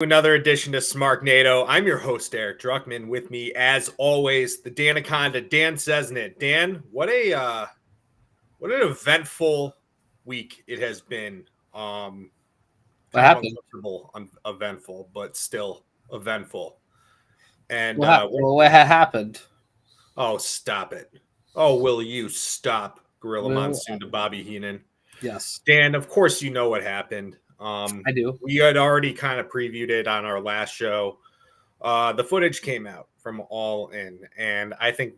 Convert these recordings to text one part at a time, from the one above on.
Another edition to Smarknado. I'm your host, Eric Druckman. With me, as always, the Danaconda, Dan Cesnit. Dan, what an eventful week it has been. What Kind of happened? uncomfortable, eventful, but still eventful. And What happened? oh, stop it! Oh, will you stop, Gorilla Well, Monsoon to Bobby Heenan? Yes, Dan, of course you know what happened. I do. We had already kind of previewed it on our last show. The footage came out from All In, and I think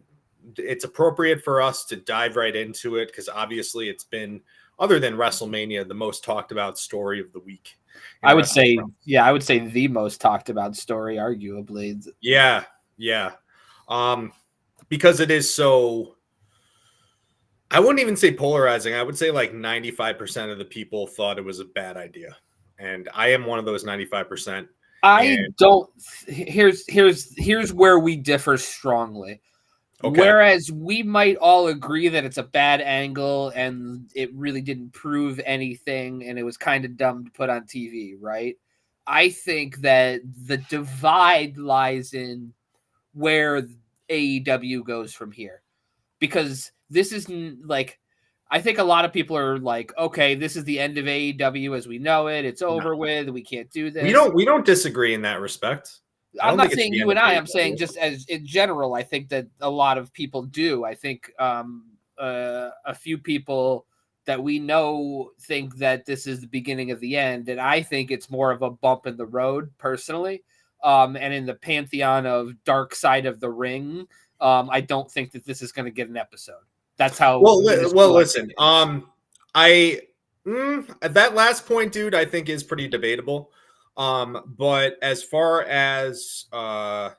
it's appropriate for us to dive right into it because obviously it's been, other than WrestleMania, the most talked about story of the week. I would say the most talked about story, arguably. Yeah. Because it is so, I wouldn't even say polarizing. I would say like 95% of the people thought it was a bad idea. And I am one of those 95%. Here's where we differ strongly. Okay. Whereas we might all agree that it's a bad angle and it really didn't prove anything and it was kind of dumb to put on TV, right? I think that the divide lies in where AEW goes from here. Because this is like, I think a lot of people are like, okay, this is the end of AEW as we know it. It's over with. We can't do this. We don't disagree in that respect. I'm not saying you and I. I'm saying just as in general, I think that a lot of people do. I think a few people that we know think that this is the beginning of the end, and I think it's more of a bump in the road personally. And in the pantheon of Dark Side of the Ring, I don't think that this is going to get an episode. That's how. Well, listen. That last point, dude, I think is pretty debatable. But as far as what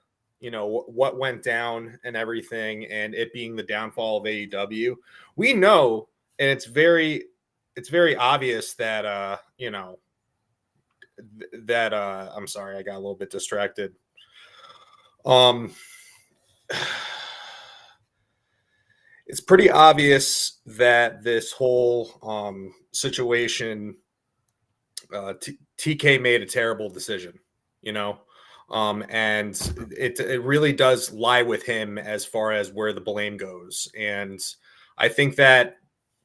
went down and everything, and it being the downfall of AEW, we know, and it's very obvious that I'm sorry, I got a little bit distracted. It's pretty obvious that this whole situation, TK made a terrible decision, and it really does lie with him as far as where the blame goes. And I think that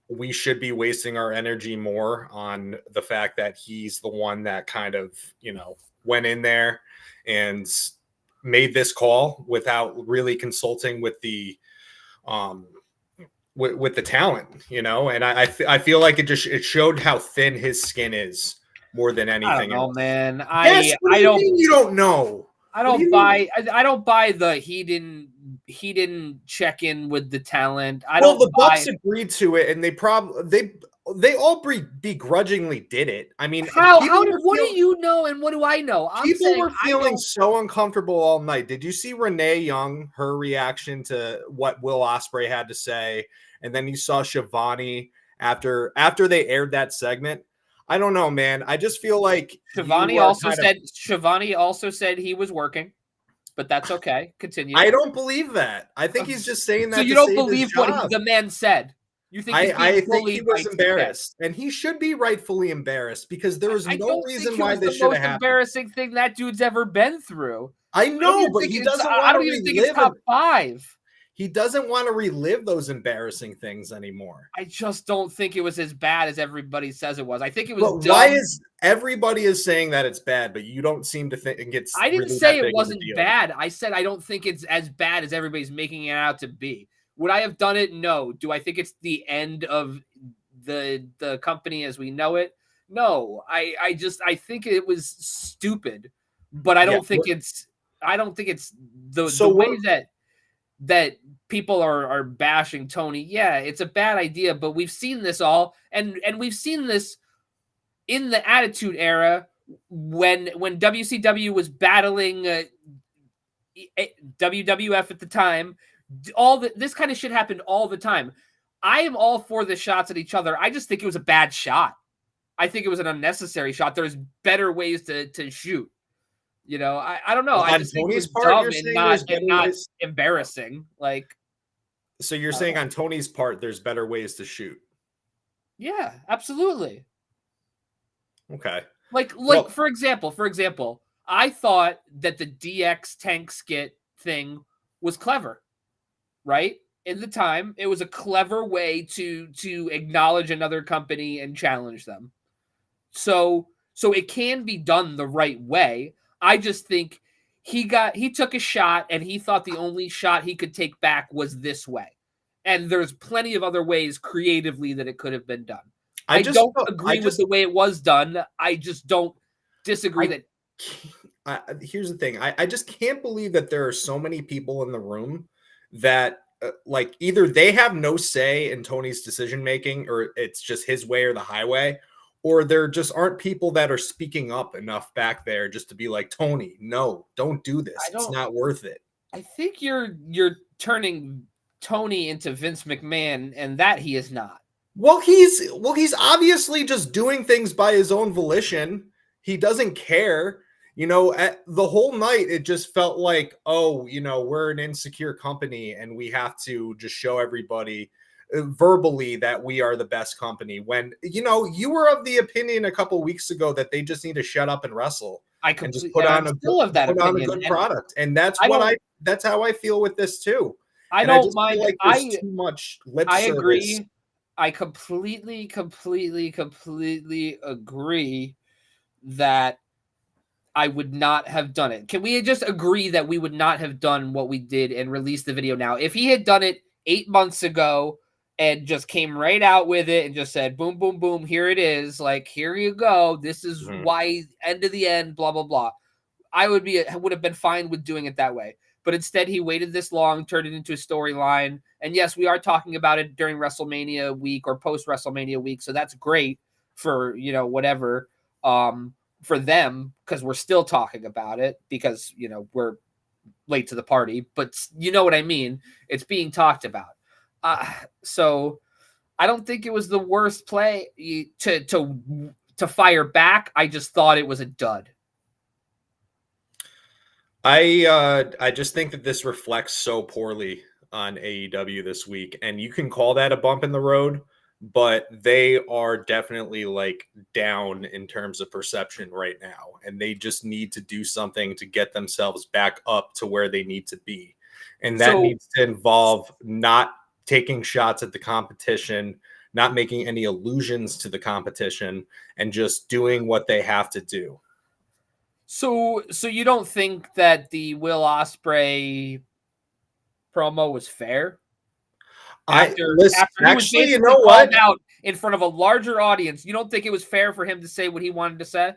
we should be wasting our energy more on the fact that he's the one that kind of, went in there and made this call without really consulting with the with the talent, and I feel like it showed how thin his skin is more than anything. I don't know, man. I don't. You don't know. I don't buy the he didn't check in with the talent. The Bucks agreed to it, and they all begrudgingly did it. I mean, what do you know and what do I know? People were feeling so uncomfortable all night. Did you see Renee Young, her reaction to what Will Ospreay had to say? And then you saw Shivani after they aired that segment. I don't know, man. I just feel like Shivani also said he was working, but that's okay. Continue. I don't believe that. I think he's just saying that. So you don't believe what the man said? You think I think he was embarrassed, and he should be rightfully embarrassed because there was no reason why this should have happened. The most embarrassing thing that dude's ever been through. I know, but he doesn't. I don't even think it's top 5. He doesn't want to relive those embarrassing things anymore. I just don't think it was as bad as everybody says it was. I think it was. But why is everybody is saying that it's bad, but you don't seem to think it's? I didn't say it wasn't bad. I said I don't think it's as bad as everybody's making it out to be. Would I have done it? No. Do I think it's the end of the company as we know it? No. I think it was stupid, but I don't think it's the way that people are bashing Tony. Yeah, it's a bad idea, but we've seen this all, and we've seen this in the Attitude Era when WCW was battling WWF at the time. This kind of shit happened all the time. I am all for the shots at each other. I just think it was a bad shot. I think it was an unnecessary shot. There's better ways to shoot. I don't know. I just think it was dumb and not embarrassing. So you're saying on Tony's part, there's better ways to shoot? Yeah, absolutely. Okay. For example, I thought that the DX tank skit thing was clever, right? In the time, it was a clever way to acknowledge another company and challenge them. So it can be done the right way. I just think he took a shot and he thought the only shot he could take back was this way. And there's plenty of other ways creatively that it could have been done. I don't agree with the way it was done. I just don't disagree here's the thing. I just can't believe that there are so many people in the room that like either they have no say in Tony's decision making, or it's just his way or the highway, or there just aren't people that are speaking up enough back there just to be like, Tony, no, don't do this. It's not worth it. I think you're turning Tony into Vince McMahon, and that he is not. Well, he's obviously just doing things by his own volition. He doesn't care. You know, the whole night, it just felt like, oh, you know, we're an insecure company and we have to just show everybody verbally that we are the best company. When, you know, you were of the opinion a couple weeks ago that they just need to shut up and wrestle and just put on a good product. And that's how I feel with this too. I don't mind. Like there's too much lip service. I agree. I completely agree that I would not have done it. Can we just agree that we would not have done what we did and released the video now? If he had done it 8 months ago and just came right out with it and just said, boom, boom, boom, here it is. Like, here you go. This is why, end of the end, blah, blah, blah. I would have been fine with doing it that way. But instead, he waited this long, turned it into a storyline. And yes, we are talking about it during WrestleMania week or post-WrestleMania week. So that's great for, you know, whatever. For them, because we're still talking about it because, you know, we're late to the party, but you know what I mean? It's being talked about. So I don't think it was the worst play to fire back. I just thought it was a dud. I just think that this reflects so poorly on AEW this week, and you can call that a bump in the road, but they are definitely like down in terms of perception right now, and they just need to do something to get themselves back up to where they need to be. And that needs to involve not taking shots at the competition, not making any allusions to the competition, and just doing what they have to do. So you don't think that the Will Ospreay promo was fair? After actually, you know what? Out in front of a larger audience, you don't think it was fair for him to say what he wanted to say?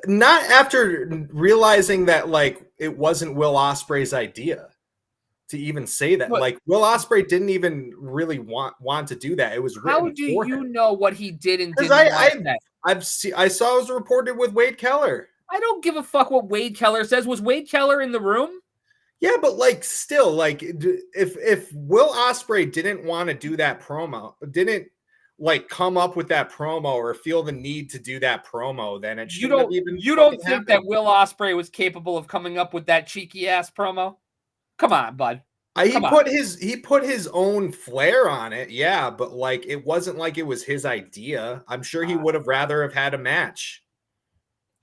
Not after realizing that like it wasn't Will Ospreay's idea to even say that. Like Will Ospreay didn't even really want to do that. It was written. How do you know what he did and didn't want to say? I saw it was reported with Wade Keller. I don't give a fuck what Wade Keller says. Was Wade Keller in the room? Yeah, but like still, like if Will Ospreay didn't want to do that promo, didn't like come up with that promo or feel the need to do that promo, then it shouldn't have even. You don't think that Will Ospreay was capable of coming up with that cheeky ass promo? Come on, bud. He put his own flair on it, yeah, but like it wasn't like it was his idea. I'm sure he would have rather have had a match.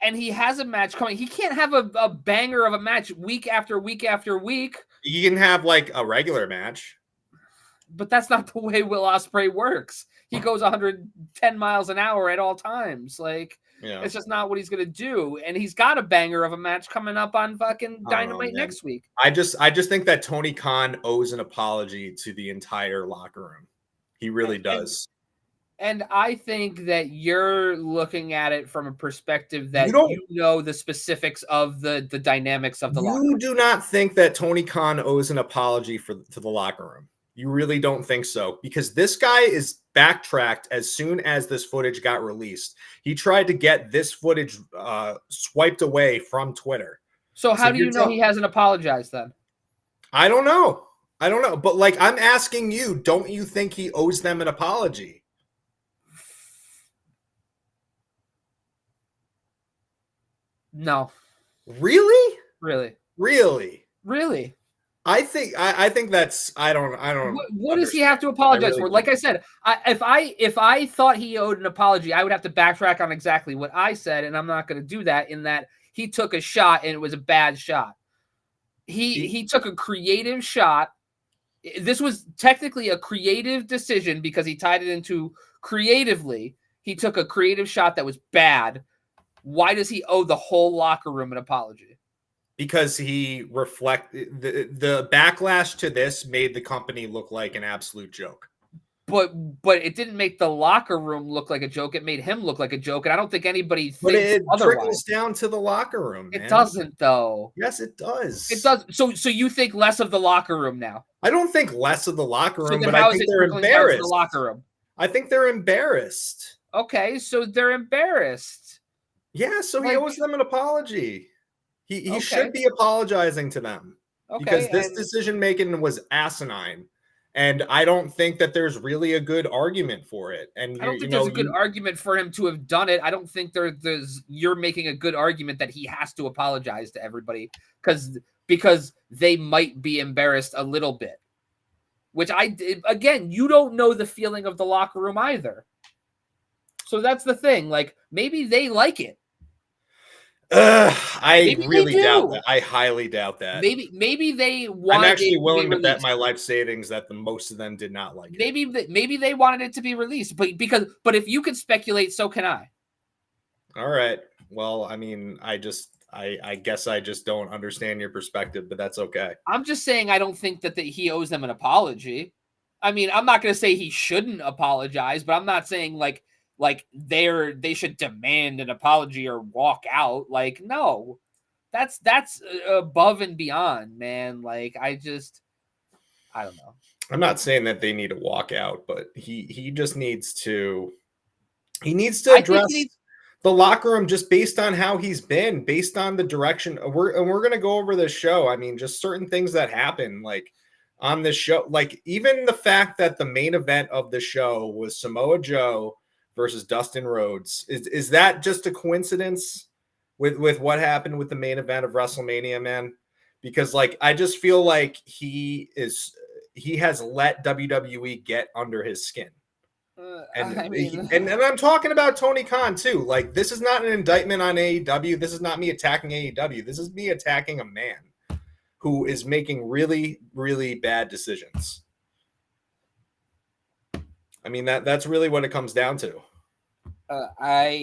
And he has a match coming. He can't have a banger of a match week after week after week. He can have like a regular match. But that's not the way Will Ospreay works. He goes 110 miles an hour at all times. Like, it's just not what he's going to do. And he's got a banger of a match coming up on fucking Dynamite next week. I just think that Tony Khan owes an apology to the entire locker room. He really does. And I think that you're looking at it from a perspective that you know the specifics of the dynamics of the locker room. You do not think that Tony Khan owes an apology to the locker room. You really don't think so, because this guy is backtracked as soon as this footage got released. He tried to get this footage swiped away from Twitter. So how do you know he hasn't apologized then? I don't know. But like, I'm asking you, don't you think he owes them an apology? No. Really? Really? Really? Really? I think that's I don't What does he have to apologize for? Like I said, if I thought he owed an apology, I would have to backtrack on exactly what I said, and I'm not going to do that. In that he took a shot and it was a bad shot. He took a creative shot. This was technically a creative decision because he tied it into creatively. He took a creative shot that was bad. Why does he owe the whole locker room an apology? Because he the backlash to this made the company look like an absolute joke. But it didn't make the locker room look like a joke. It made him look like a joke, and I don't think anybody thinks it otherwise. Trickles down to the locker room. Man. It doesn't, though. Yes, it does. It does. So you think less of the locker room now? I don't think less of the locker room, but I think they're embarrassed. The locker room. I think they're embarrassed. Okay, so they're embarrassed. Yeah, so he owes them an apology. He should be apologizing to them because this decision making was asinine. And I don't think that there's really a good argument for it. And I don't think there's a good argument for him to have done it. I don't think you're making a good argument that he has to apologize to everybody because they might be embarrassed a little bit. Which again, you don't know the feeling of the locker room either. So that's the thing. Like, maybe they like it. I really doubt that. I highly doubt that. Maybe they wanted. I'm actually willing to bet my life savings that the most of them did not like it. Maybe they wanted it to be released, but if you could speculate, so can I. All right. Well, I mean, I guess I just don't understand your perspective, but that's okay. I'm just saying I don't think that he owes them an apology. I mean, I'm not going to say he shouldn't apologize, but I'm not saying like they should demand an apology or walk out. Like, no, that's above and beyond, man. Like, I don't know. I'm not saying that they need to walk out, but he just needs to address the locker room just based on how he's been, based on the direction. We're going to go over this show. I mean, just certain things that happen, like on this show, like even the fact that the main event of the show was Samoa Joe versus Dustin Rhodes. Is that just a coincidence with what happened with the main event of WrestleMania, man? Because like I just feel like he has let WWE get under his skin. And I'm talking about Tony Khan too. Like, this is not an indictment on AEW. This is not me attacking AEW. This is me attacking a man who is making really, really bad decisions. I mean, that's really what it comes down to. Why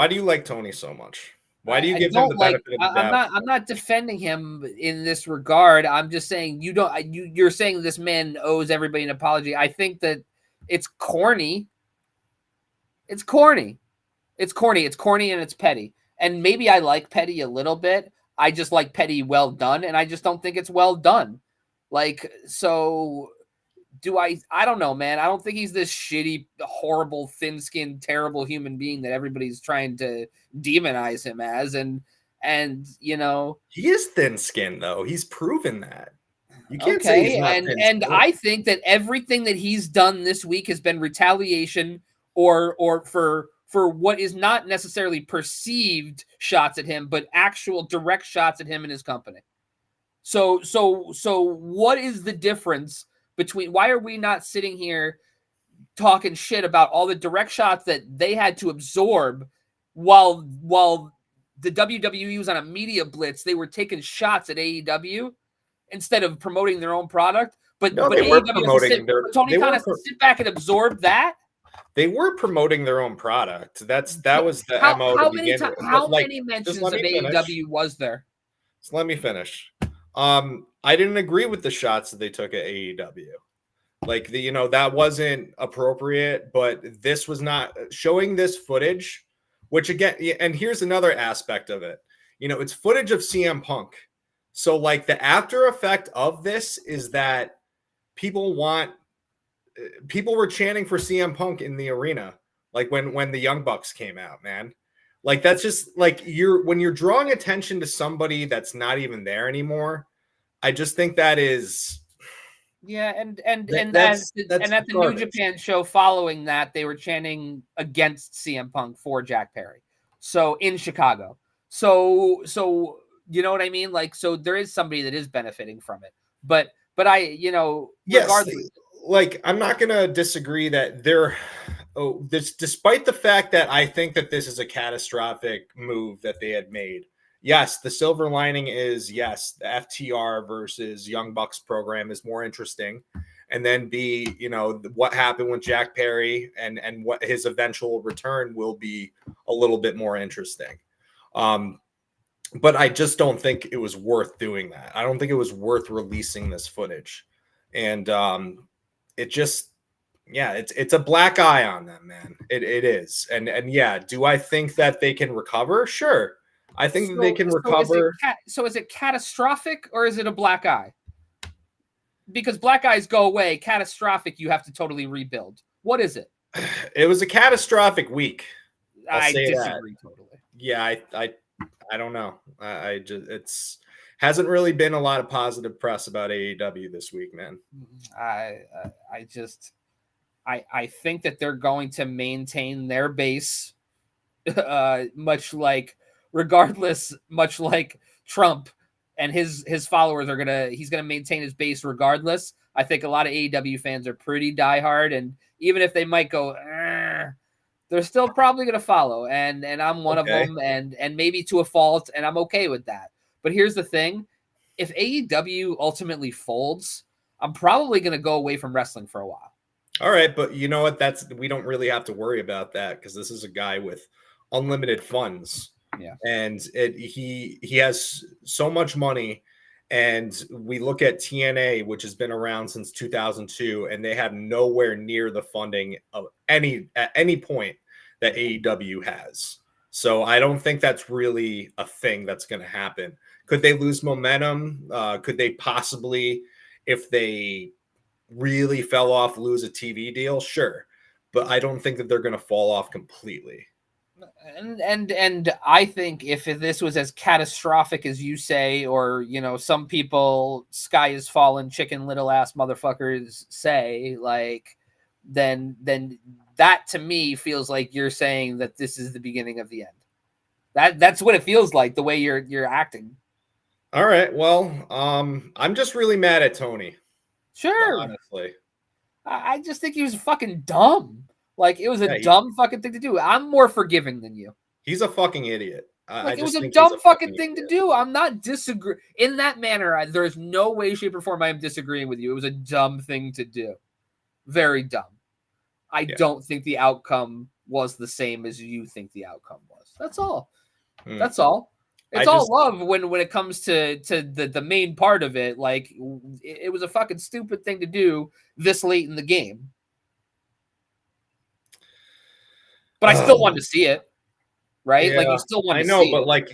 do you like Tony so much? Why do you give him the benefit of the doubt? I'm not defending him in this regard. I'm just saying you're saying this man owes everybody an apology. I think that it's corny. It's corny. It's corny. It's corny and it's petty. And maybe I like petty a little bit. I just like petty well done, and I just don't think it's well done. Like, so I don't know, man. I don't think he's this shitty, horrible, thin-skinned, terrible human being that everybody's trying to demonize him as. And you know, he is thin-skinned though. He's proven that. You can't say he's not thin-skinned. And I think that everything that he's done this week has been retaliation or for what is not necessarily perceived shots at him, but actual direct shots at him and his company. So what is the difference between, why are we not sitting here talking shit about all the direct shots that they had to absorb while the WWE was on a media blitz? They were taking shots at AEW instead of promoting their own product. But AEW Tony Khan has to sit back and absorb that. They were promoting their own product. That was the MO. How many mentions of AEW was there? Just let me finish. I didn't agree with the shots that they took at AEW. Like, that wasn't appropriate, but this was not showing this footage, which again, and here's another aspect of it. It's footage of CM Punk. So like the after effect of this is that people were chanting for CM Punk in the arena. Like when the Young Bucks came out, man. Like, that's just like when you're drawing attention to somebody that's not even there anymore. I just think that is, yeah, and at the New Japan show following that, they were chanting against CM Punk for Jack Perry. So in Chicago, So you know what I mean? Like, so there is somebody that is benefiting from it. But I, Yes, regardless, like I'm not gonna disagree that despite the fact that I think that this is a catastrophic move that they had made. Yes, the silver lining is yes, the FTR versus Young Bucks program is more interesting. And then B, what happened with Jack Perry and what his eventual return will be a little bit more interesting. But I just don't think it was worth doing that. I don't think it was worth releasing this footage. And it just yeah, it's a black eye on them, man. It is. And yeah, do I think that they can recover? Sure. I think that they can recover. Is it catastrophic or is it a black eye? Because black eyes go away, catastrophic, you have to totally rebuild. What is it? It was a catastrophic week. I disagree totally. Yeah, I don't know. I just hasn't really been a lot of positive press about AEW this week, man. I think that they're going to maintain their base, much like Trump and his followers he's gonna maintain his base regardless. I think a lot of AEW fans are pretty diehard, and even if they might go, they're still probably gonna follow. And I'm one of them, and maybe to a fault, and I'm okay with that. But here's the thing: if AEW ultimately folds, I'm probably gonna go away from wrestling for a while. All right, but you know what? We don't really have to worry about that because this is a guy with unlimited funds. Yeah. And he has so much money. And we look at TNA, which has been around since 2002, and they have nowhere near the funding at any point that AEW has. So I don't think that's really a thing that's going to happen. Could they lose momentum? Could they possibly, if they really fell off, lose a TV deal? Sure. But I don't think that they're going to fall off completely. And I think if this was as catastrophic as you say, or some people sky is falling, chicken little ass motherfuckers say, like, then that to me feels like you're saying that this is the beginning of the end. That's what it feels like, the way you're acting. All right, well, I'm just really mad at Tony. Sure. Honestly, I just think he was fucking dumb. Like, it was a dumb fucking thing to do. I'm more forgiving than you. He's a fucking idiot. It was a dumb fucking thing to do. I'm not disagreeing in that manner. There is no way, shape, or form I am disagreeing with you. It was a dumb thing to do. Very dumb. I don't think the outcome was the same as you think the outcome was. That's all. That's all. It's all love when it comes to the main part of it. Like, it was a fucking stupid thing to do this late in the game. But I still wanted to see it, right? Yeah, like, you still wanted to see it. I know, but like,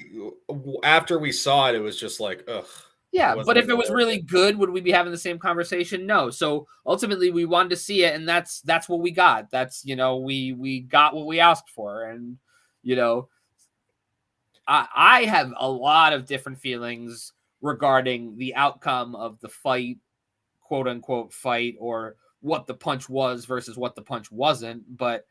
after we saw it, it was just like, ugh. Yeah, but if it was really good, would we be having the same conversation? No. So ultimately, we wanted to see it, and that's what we got. That's, we got what we asked for, and I have a lot of different feelings regarding the outcome of the fight, quote unquote fight, or what the punch was versus what the punch wasn't. But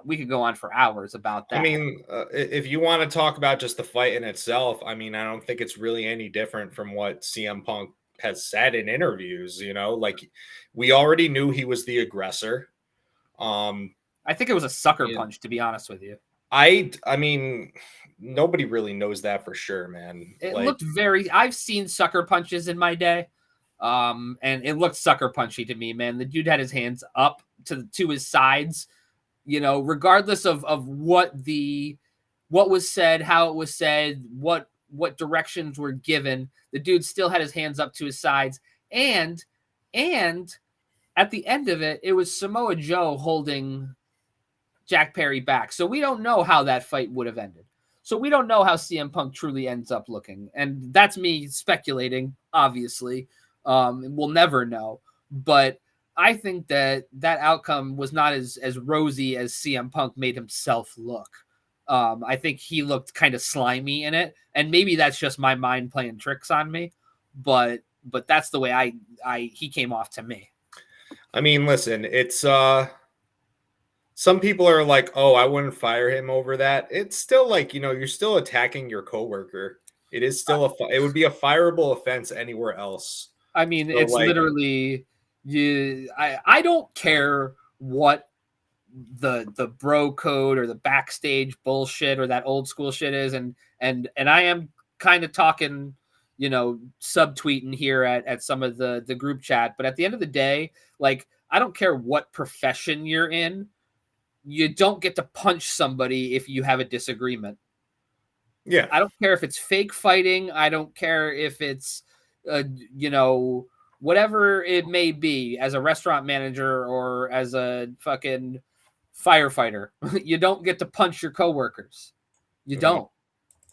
we could go on for hours about that. I mean, if you want to talk about just the fight in itself, I mean, I don't think it's really any different from what CM Punk has said in interviews. Like, we already knew he was the aggressor. I think it was a sucker punch, to be honest with you. I mean, nobody really knows that for sure, man. It looked I've seen sucker punches in my day. And it looked sucker punchy to me, man. The dude had his hands up to his sides, regardless of what was said, how it was said, what directions were given. The dude still had his hands up to his sides, and at the end of it, it was Samoa Joe holding Jack Perry back. So we don't know how that fight would have ended. So we don't know how CM Punk truly ends up looking. And that's me speculating, obviously. We'll never know. But I think that outcome was not as rosy as CM Punk made himself look. I think he looked kind of slimy in it. And maybe that's just my mind playing tricks on me. But that's the way he came off to me. I mean, listen, it's some people are like, oh, I wouldn't fire him over that. It's still like, you're still attacking your coworker. It is still it would be a fireable offense anywhere else. I mean, So, it's literally I don't care what the bro code or the backstage bullshit or that old school shit is, and I am kind of talking, subtweeting here at some of the group chat, but at the end of the day, like, I don't care what profession you're in, you don't get to punch somebody if you have a disagreement. Yeah. I don't care if it's fake fighting. I don't care if it's, whatever it may be, as a restaurant manager or as a fucking firefighter. You don't get to punch your coworkers. You don't,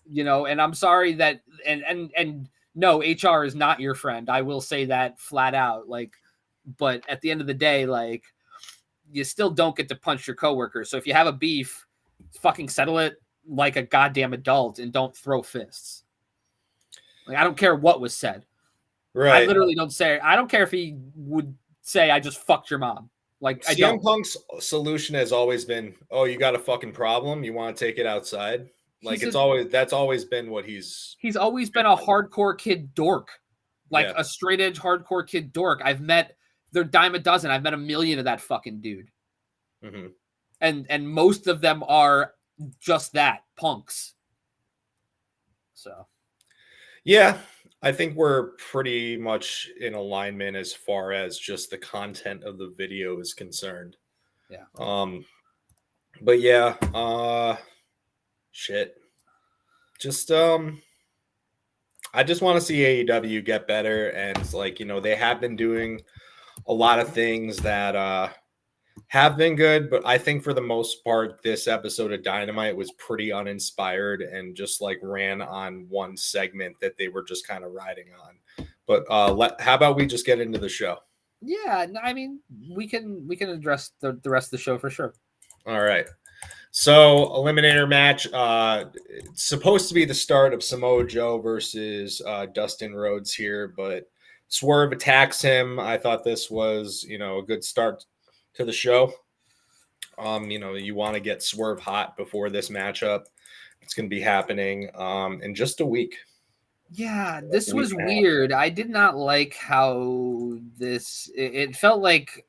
and I'm sorry that, and no, HR is not your friend. I will say that flat out. Like, but at the end of the day, like, you still don't get to punch your coworkers. So if you have a beef, fucking settle it like a goddamn adult and don't throw fists. Like, I don't care what was said. Right. I literally don't say, I don't care if he would say, I just fucked your mom. Like, I don't. CM Punk's solution has always been, oh, you got a fucking problem, you want to take it outside. Like, that's always been what he's always been a hardcore kid dork. Like, a straight edge hardcore kid dork. They're dime a dozen. I've met a million of that fucking dude. And most of them are just that, punks. So, yeah, I think we're pretty much in alignment as far as just the content of the video is concerned. Yeah. But yeah, shit. Just I just want to see AEW get better, and like, they have been doing a lot of things that have been good, but I think for the most part, this episode of Dynamite was pretty uninspired and just like ran on one segment that they were just kind of riding on. But how about we just get into the show? Yeah, I mean, we can address the rest of the show for sure. All right. So, eliminator match. It's supposed to be the start of Samoa Joe versus Dustin Rhodes here, but Swerve attacks him. I thought this was, a good start to the show. You want to get Swerve hot before this matchup. It's going to be happening in just a week. Yeah, this was weird. I did not like how it felt like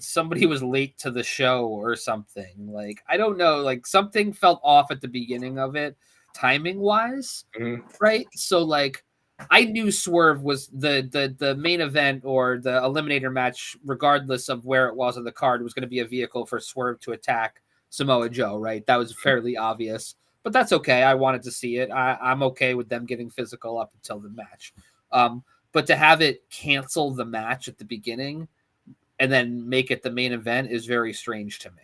somebody was late to the show or something. Like, I don't know, like something felt off at the beginning of it, timing wise. Right? So like, I knew Swerve was the main event or the eliminator match, regardless of where it was on the card, was going to be a vehicle for Swerve to attack Samoa Joe, right? That was fairly obvious, but that's okay. I wanted to see it. I'm okay with them getting physical up until the match. But to have it cancel the match at the beginning and then make it the main event is very strange to me.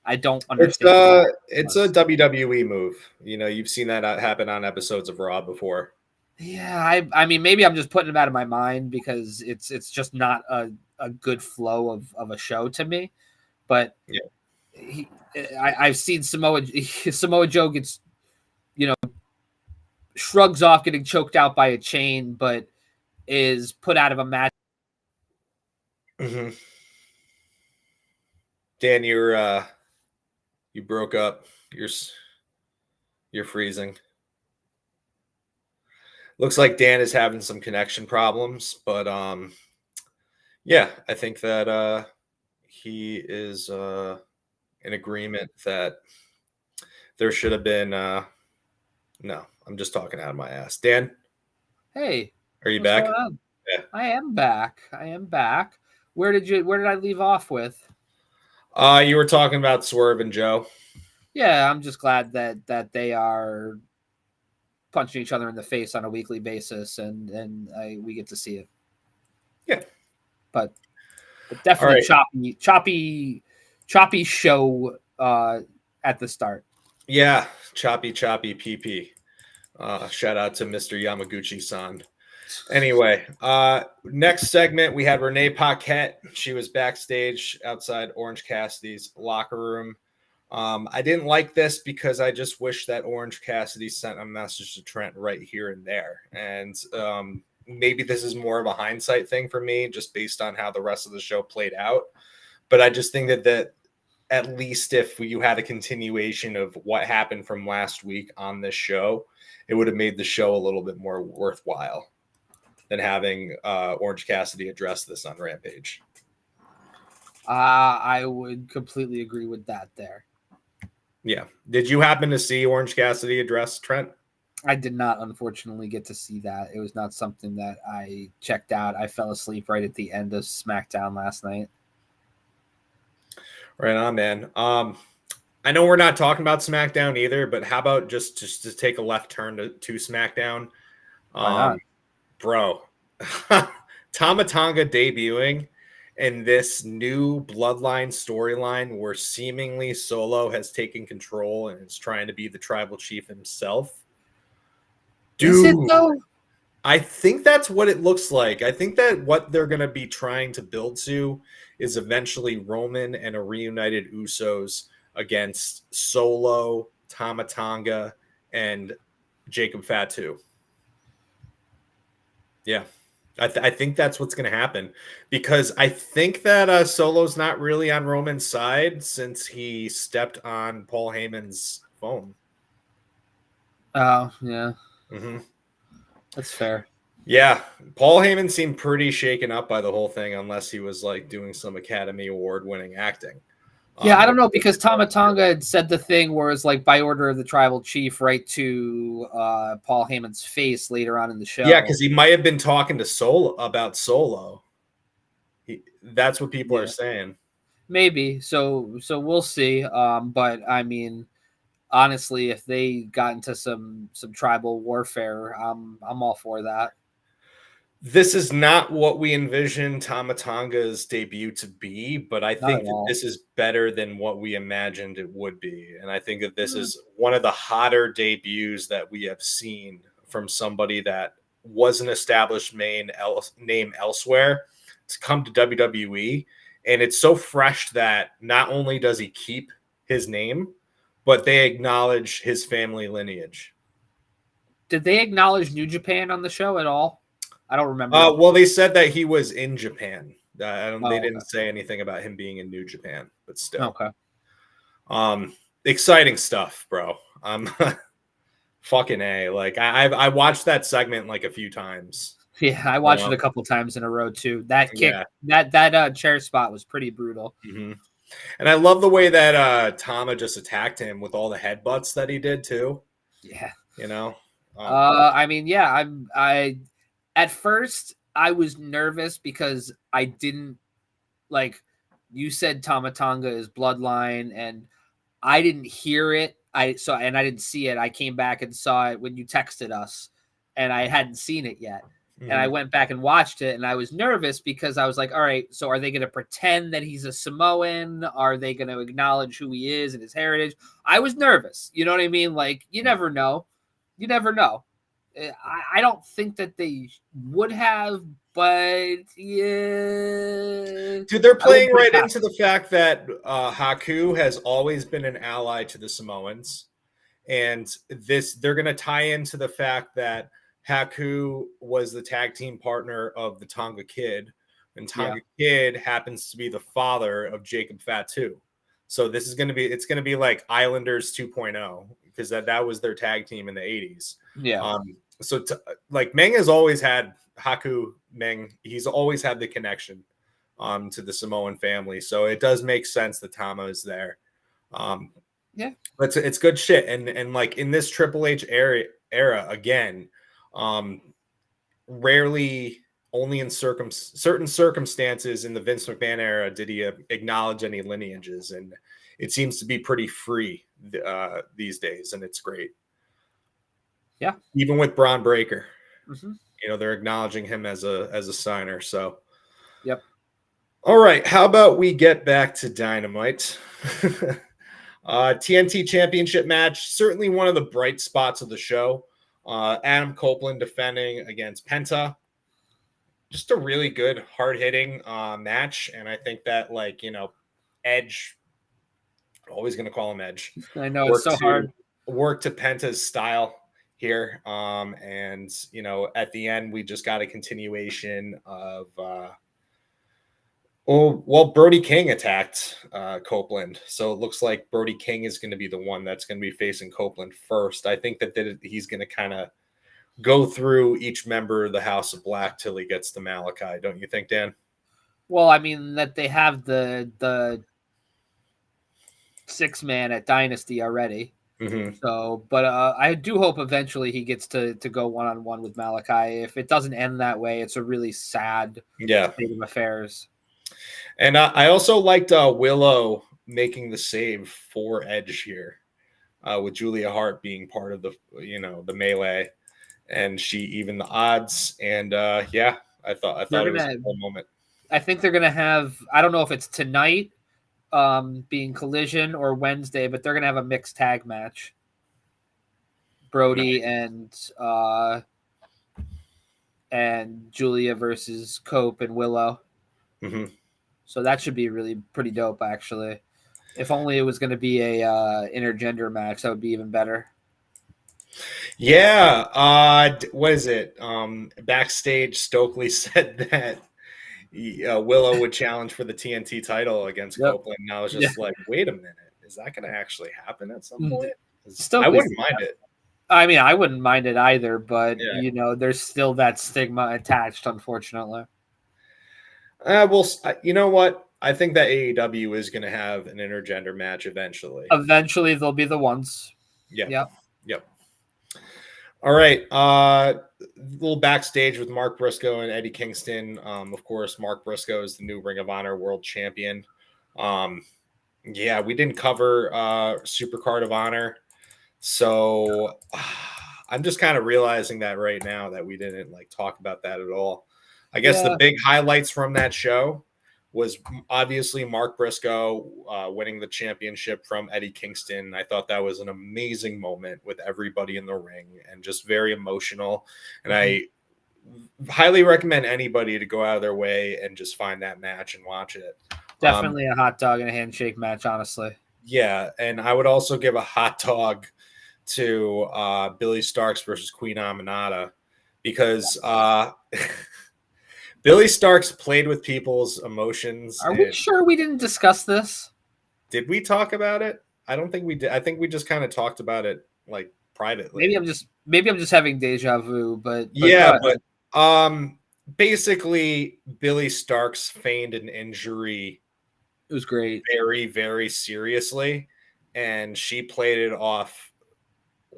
I don't understand. It's a WWE move. You've seen that happen on episodes of Raw before. Yeah, I mean, maybe I'm just putting it out of my mind because it's just not a good flow of a show to me. But yeah, I've seen Samoa Joe gets, shrugs off getting choked out by a chain, but is put out of a match. Dan, you broke up. You're freezing. Looks like Dan is having some connection problems, but yeah, I think that he is in agreement that there should have been no, I'm just talking out of my ass. Dan? Hey. Are you back? Yeah. I am back. Where did I leave off with? You were talking about Swerve and Joe. Yeah, I'm just glad that they are punching each other in the face on a weekly basis, and we get to see it. Yeah, but definitely right. choppy show at the start. Yeah, choppy PP. Shout out to Mr. Yamaguchi-san. Anyway, next segment we had Renee Paquette. She was backstage outside Orange Cassidy's locker room. I didn't like this because I just wish that Orange Cassidy sent a message to Trent right here and there. And maybe this is more of a hindsight thing for me, just based on how the rest of the show played out. But I just think that at least if you had a continuation of what happened from last week on this show, it would have made the show a little bit more worthwhile than having Orange Cassidy address this on Rampage. I would completely agree with that there. Yeah. Did you happen to see Orange Cassidy address Trent? I did not, unfortunately, get to see that. It was not something that I checked out. I fell asleep right at the end of SmackDown last night. Right on, man. I know we're not talking about SmackDown either, but how about just to take a left turn to SmackDown? Why not? Bro, Tama Tonga debuting in this new Bloodline storyline where seemingly Solo has taken control and is trying to be the tribal chief himself. Dude, is it though? I think that's what it looks like. I think that what they're going to be trying to build to is eventually Roman and a reunited Usos against Solo, Tama Tonga, and Jacob Fatu. Yeah. I think that's what's going to happen because I think that Solo's not really on Roman's side since he stepped on Paul Heyman's phone. Oh, yeah. Mm-hmm. That's fair. Yeah. Paul Heyman seemed pretty shaken up by the whole thing unless he was like doing some Academy Award winning acting. Yeah, I don't know because Tama Tonga had said the thing where it's like by order of the tribal chief right to Paul Heyman's face later on in the show. Yeah, because he might have been talking to Solo about Solo. That's what people are saying. Maybe. So we'll see. But I mean, honestly, if they got into some tribal warfare, I'm all for that. This is not what we envisioned Tama Tonga's debut to be, but I think that this is better than what we imagined it would be. And I think that this is one of the hotter debuts that we have seen from somebody that was an established name elsewhere to come to WWE. And it's so fresh that not only does he keep his name, but they acknowledge his family lineage. Did they acknowledge New Japan on the show at all? I don't remember. Well, they said that he was in Japan. They didn't say anything about him being in New Japan, but still. Okay. Exciting stuff, bro. Fucking A. Like I watched that segment like a few times. Yeah, I watched it a couple times in a row too. That kick, that chair spot was pretty brutal. Mm-hmm. And I love the way that Tama just attacked him with all the headbutts that he did too. Yeah. You know? I mean, yeah, I at first I was nervous because I didn't like you said Tama Tonga is bloodline and I didn't hear it. I didn't see it. I came back and saw it when you texted us and I hadn't seen it yet. Mm-hmm. And I went back and watched it and I was nervous because I was like, all right, so are they going to pretend that he's a Samoan? Are they going to acknowledge who he is and his heritage? I was nervous. You know what I mean? Like, you never know. You never know. I don't think that they would have, but yeah. Dude, they're playing right into the fact that Haku has always been an ally to the Samoans. And they're going to tie into the fact that Haku was the tag team partner of the Tonga Kid. And Tonga Kid happens to be the father of Jacob Fatu. So this is going to be like Islanders 2.0 because that was their tag team in the 80s. Yeah. Like Meng has always had Haku Meng. He's always had the connection to the Samoan family. So it does make sense that Tama is there. Yeah. But it's good shit. And like in this Triple H era again, rarely only in certain circumstances in the Vince McMahon era did he acknowledge any lineages, and it seems to be pretty free these days, and it's great. Yeah, even with Braun Breaker, they're acknowledging him as a signer. So, yep. All right, how about we get back to Dynamite? TNT Championship match, certainly one of the bright spots of the show. Adam Copeland defending against Penta. Just a really good, hard-hitting match. And I think that, Edge, I'm always going to call him Edge. I know, it's so hard. Work to Penta's style here. And, at the end, we just got a continuation of Well, Brody King attacked Copeland, so it looks like Brody King is going to be the one that's going to be facing Copeland first. I think that he's going to kind of go through each member of the House of Black till he gets to Malachi. Don't you think, Dan? Well, I mean that they have the 6-man at Dynasty already. Mm-hmm. So, but I do hope eventually he gets to go one-on-one with Malachi. If it doesn't end that way, it's a really sad state of affairs. And I also liked Willow making the save for Edge here, with Julia Hart being part of the melee, and she evened the odds. And yeah, I thought it was a cool moment. I think they're gonna have. I don't know if it's tonight, being Collision, or Wednesday, but they're gonna have a mixed tag match. Brody and Julia versus Cope and Willow. Mm-hmm. So that should be really pretty dope, actually. If only it was going to be a intergender match, that would be even better. Yeah. What is it? Backstage, Stokely said that Willow would challenge for the TNT title against Copeland. And I was just like, wait a minute. Is that going to actually happen at some point? I wouldn't mind it. I mean, I wouldn't mind it either, but, there's still that stigma attached, unfortunately. Well, you know what? I think that AEW is going to have an intergender match eventually. Eventually, they'll be the ones. Yep. All right. A little backstage with Mark Briscoe and Eddie Kingston. Of course, Mark Briscoe is the new Ring of Honor World Champion. Yeah, we didn't cover Supercard of Honor, so I'm just kind of realizing that right now that we didn't talk about that at all. I guess the big highlights from that show was obviously Mark Briscoe winning the championship from Eddie Kingston. I thought that was an amazing moment with everybody in the ring and just very emotional. And I highly recommend anybody to go out of their way and just find that match and watch it. Definitely a hot dog and a handshake match, honestly. Yeah, and I would also give a hot dog to Billy Starks versus Queen Aminata because Billy Starks played with people's emotions. Are we sure we didn't discuss this? Did we talk about it? I don't think we did. I think we just kind of talked about it privately. Maybe I'm just having deja vu, but basically Billy Starks feigned an injury. It was great. Very, very seriously, and she played it off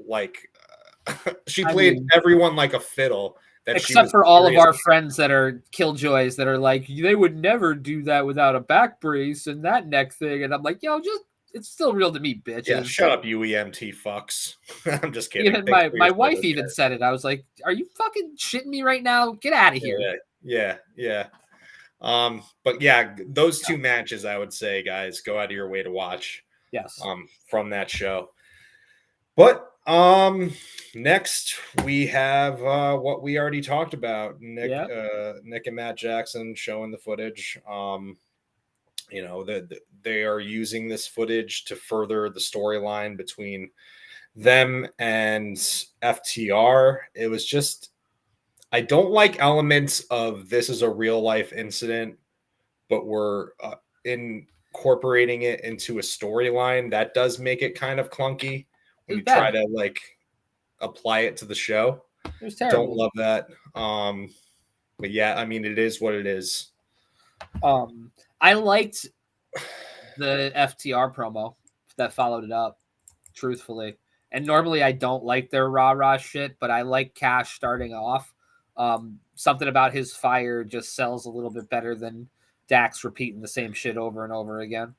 like she played everyone like a fiddle. Except for all of our friends that are killjoys that are like, they would never do that without a back brace and that neck thing. And I'm like, it's still real to me, bitch. Yeah, shut up, you EMT fucks. I'm just kidding. Even my wife even said it. I was like, are you fucking shitting me right now? Get out of here. Yeah. But yeah, those two matches, I would say, guys, go out of your way to watch. Yes. From that show. But next we have what we already talked about. Nick and Matt Jackson showing the footage. They are using this footage to further the storyline between them and FTR. It was just, I don't like elements of this is a real life incident, but we're incorporating it into a storyline. That does make it kind of clunky when you try to apply it to the show. It was terrible. Don't love that. But yeah, I mean, it is what it is. I liked the FTR promo that followed it up, truthfully. And normally I don't like their rah-rah shit, but I like Cash starting off. Something about his fire just sells a little bit better than Dax repeating the same shit over and over again.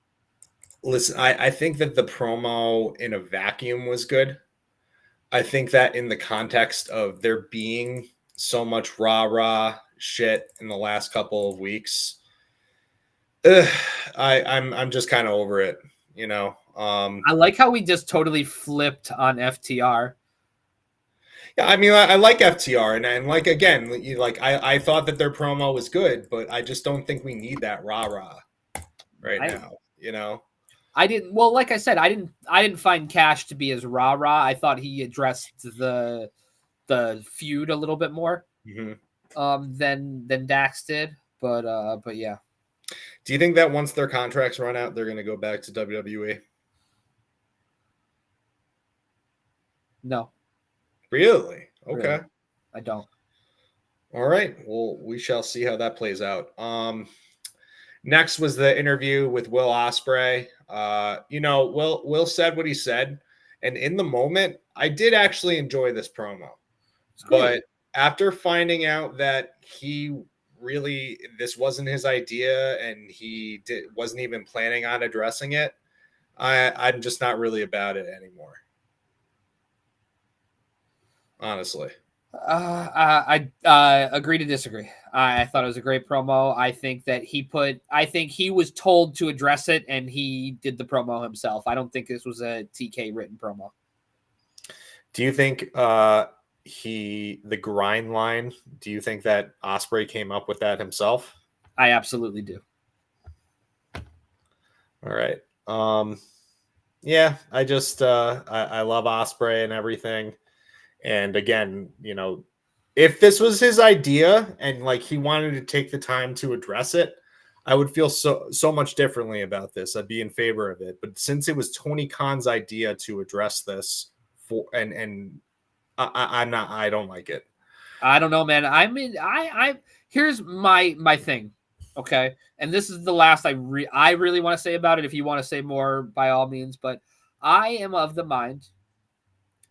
Listen, I think that the promo in a vacuum was good. I think that in the context of there being so much rah-rah shit in the last couple of weeks, I'm just kind of over it, I like how we just totally flipped on FTR. Yeah, I mean, I like FTR, and again, I thought that their promo was good, but I just don't think we need that rah-rah now. I didn't. Well, like I said, I didn't find Cash to be as rah-rah. I thought he addressed the feud a little bit more than Dax did. But yeah. Do you think that once their contracts run out, they're going to go back to WWE? No. Really? Okay. Really. I don't. All right. Well, we shall see how that plays out. Next was the interview with Will Ospreay. Will said what he said, and in the moment, I did actually enjoy this promo. But after finding out that this wasn't his idea and wasn't even planning on addressing it, I'm just not really about it anymore. Honestly. I agree to disagree. I thought it was a great promo. I think he was told to address it and he did the promo himself. I don't think this was a TK written promo. Do you think the grind line, do you think that Ospreay came up with that himself? I absolutely do. All right. Yeah, I just I love Ospreay and everything. And again, if this was his idea and like he wanted to take the time to address it, I would feel so much differently about this. I'd be in favor of it. But since it was Tony Khan's idea to address this I don't like it. I don't know, man. Here's my thing. Okay. And this is the last I really want to say about it. If you want to say more, by all means, but I am of the mind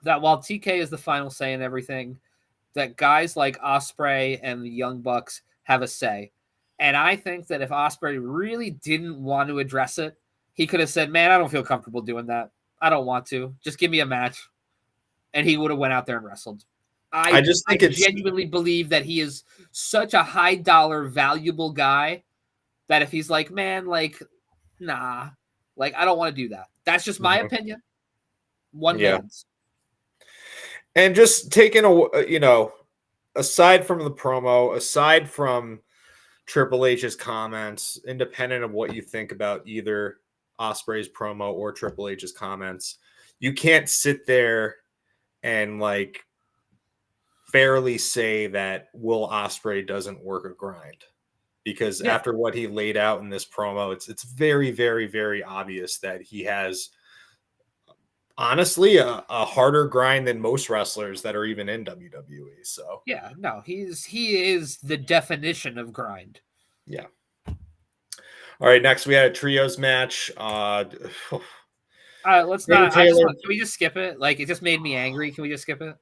that while TK is the final say in everything, that guys like Ospreay and the Young Bucks have a say. And I think that if Ospreay really didn't want to address it, he could have said, man, I don't feel comfortable doing that. I don't want to. Just give me a match. And he would have went out there and wrestled. I genuinely believe that he is such a high dollar, valuable guy that if he's like, man, like, nah, like, I don't want to do that. That's just my opinion. One man's. And just taking aside from the promo, aside from Triple H's comments, independent of what you think about either Ospreay's promo or Triple H's comments, you can't sit there and like fairly say that Will Ospreay doesn't work a grind, because after what he laid out in this promo, it's very, very, very obvious that he has honestly a harder grind than most wrestlers that are even in WWE. So yeah, no, he is the definition of grind. Yeah. All right, next we had a trios match. Let's not. Can we just skip it? Like, it just made me angry. Can we just skip it?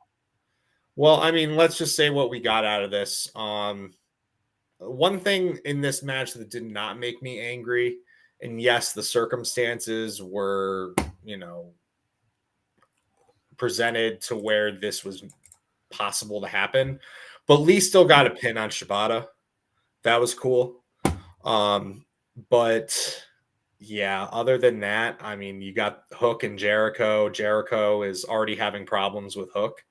Well, I mean, let's just say what we got out of this. One thing in this match that did not make me angry, and yes, the circumstances were, presented to where this was possible to happen, but Lee still got a pin on Shibata. That was cool. But yeah, other than that, I mean, you got Hook and Jericho. Jericho is already having problems with Hook,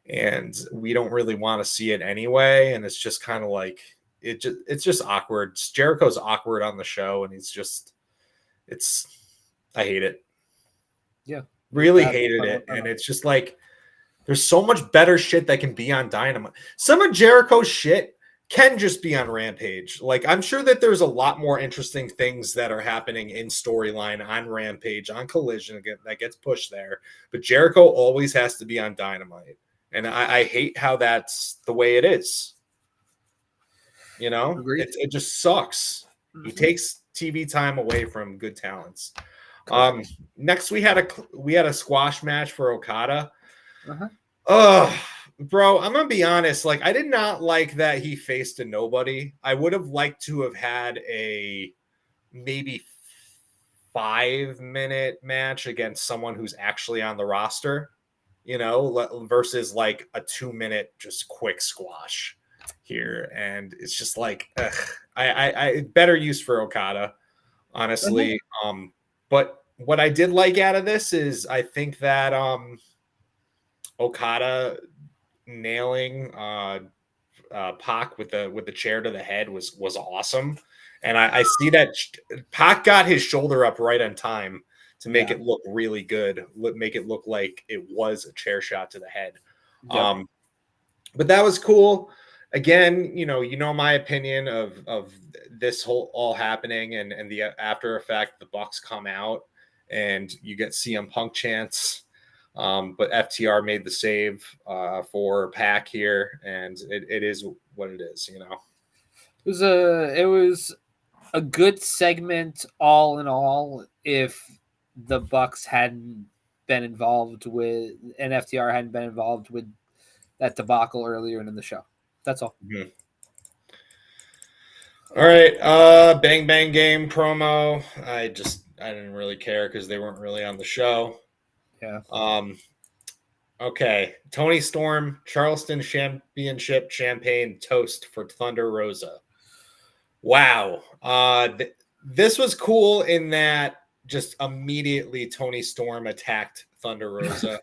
and we don't really want to see it anyway. And it's just kind of like it's just awkward. Jericho's awkward on the show, and I hate it. Yeah, really hated it, and it's just like there's so much better shit that can be on Dynamite. Some of Jericho's shit can just be on Rampage. Like, I'm sure that there's a lot more interesting things that are happening in storyline on Rampage, on Collision that gets pushed there. But Jericho always has to be on Dynamite. And I hate how that's the way it is. It just sucks. Mm-hmm. He takes TV time away from good talents. Next we had a squash match for Okada. Bro, I'm gonna be honest. Like, I did not like that he faced a nobody. I would have liked to have had a maybe 5-minute match against someone who's actually on the roster, versus like a 2-minute just quick squash here. And it's just like, I better use for Okada, honestly. But what I did like out of this is I think that Okada nailing Pac with the chair to the head was awesome. And I see that Pac got his shoulder up right on time to make it look really good, make it look like it was a chair shot to the head. But that was cool. again, my opinion of this whole all happening and the after effect, the Bucks come out and you get CM Punk chants. But FTR made the save for Pac here, and it is what it is, It was a good segment all in all. If the Bucks hadn't been involved with, and FTR hadn't been involved with that debacle earlier in the show. That's all. Mm-hmm. All right, Bang Bang Game promo. I didn't really care because they weren't really on the show. Yeah. Okay, Tony Storm, Charleston Championship champagne toast for Thunder Rosa. Wow. This was cool in that just immediately Tony Storm attacked Thunder Rosa.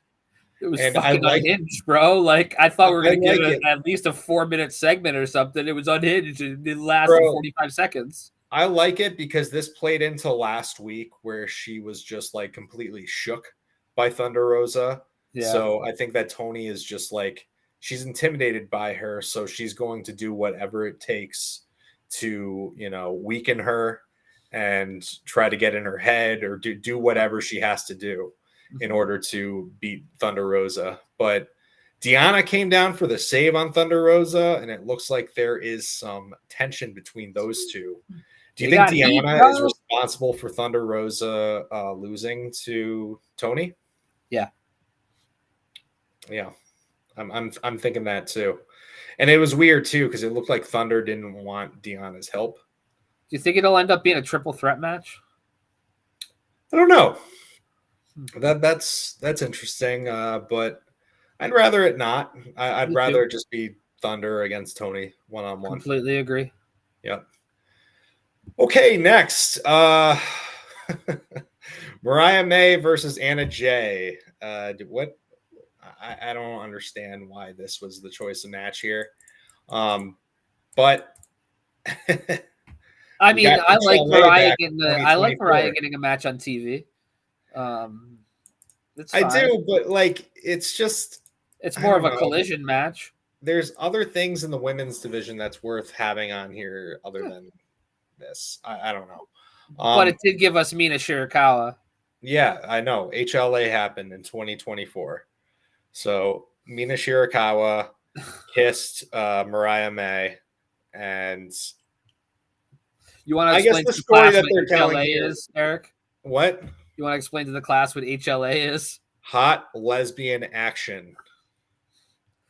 It was fucking unhinged, bro. Like, I thought we were going to get at least a 4-minute segment or something. It was unhinged. It lasted 45 seconds. I like it because this played into last week where she was just like completely shook by Thunder Rosa. Yeah. So I think that Tony is just like, she's intimidated by her. So she's going to do whatever it takes to, weaken her and try to get in her head or do whatever she has to do in order to beat Thunder Rosa. But Deanna came down for the save on Thunder Rosa, and it looks like there is some tension between those two. Do you think Deanna is responsible for Thunder Rosa losing to Tony? Yeah. Yeah. I'm thinking that too. And it was weird too, because it looked like Thunder didn't want Deanna's help. Do you think it'll end up being a triple threat match? I don't know. That's interesting, but I'd rather it not. I'd rather it just be Thunder against Tony one-on-one. Completely agree. Yep. Okay, next. Mariah May versus Anna Jay. What? I don't understand why this was the choice of match here. But I mean, I like Mariah getting a match on TV. I do, but like it's more of a collision match. There's other things in the women's division that's worth having on here other than this. I don't know. But it did give us Mina Shirakawa. Yeah, I know. HLA happened in 2024. So Mina Shirakawa kissed Mariah May, and you want to explain the story that they're telling is, Eric? What? You want to explain to the class what HLA is? Hot lesbian action.